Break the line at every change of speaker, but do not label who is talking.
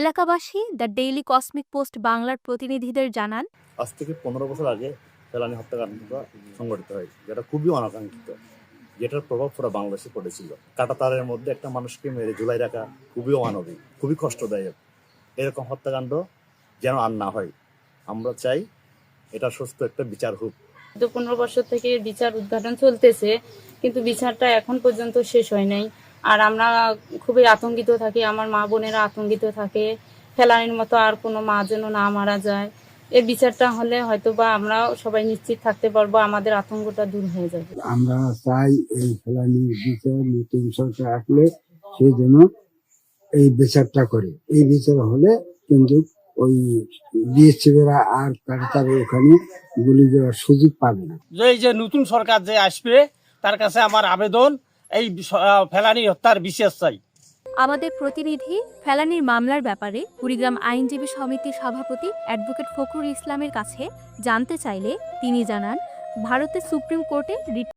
এলাকাবাসী the daily cosmic post বাংলার প্রতিনিধিদের জানান,
আজ থেকে 15 বছর আগে ফেলানী হত্যাকাণ্ডটা সংঘটিত হয়, যেটা খুবই অনাকাঙ্ক্ষিত, যেটার প্রভাব পুরো বাংলাদেশে পড়েছিল। কাঁটাতারের মধ্যে একটা মানুষকে মেরে ঝুলাই রাখা খুবই অমানবিক, খুবই কষ্টদায়ক। এরকম হত্যাকাণ্ড যেন আর না হয়। আমরা চাই এটা সুস্থ একটা বিচার হোক।
15 বছর থেকে বিচার উদ্ঘাটন চলতেছে, কিন্তু বিচারটা এখন পর্যন্ত শেষ হয় নাই। আর আমরা খুবই আতঙ্কিত থাকি, আমার মা বোনেরা আতঙ্কিত থাকে। ফেলানির মতো আর কোনো মা যেন না মারা যায়। এই বিচারটা হলে হয়তোবা আমরা সবাই নিশ্চিত থাকতে পারবো, আমাদের আতঙ্কটা দূর হয়ে যাবে।
আমরা চাই এই ফেলানির বিচার নতুন সরকার আসলে সেই জন্য এই বিচারটা করে। এই বিচার হলে কিন্তু ওই বিএসএফেরা আর তার ওখানে গুলি দেওয়ার সুযোগ পাবে না।
এই যে নতুন সরকার যে আসবে তার কাছে আমার আবেদন, এই ফেলানি হত্যার বিচার চাই।
আমাদের প্রতিনিধি ফেলানির মামলার ব্যাপারে কুড়িগ্রাম আইনজীবী সমিতির সভাপতি অ্যাডভোকেট ফখরুল ইসলামের কাছে জানতে চাইলে তিনি জানান, ভারতের সুপ্রিম কোর্টে রিট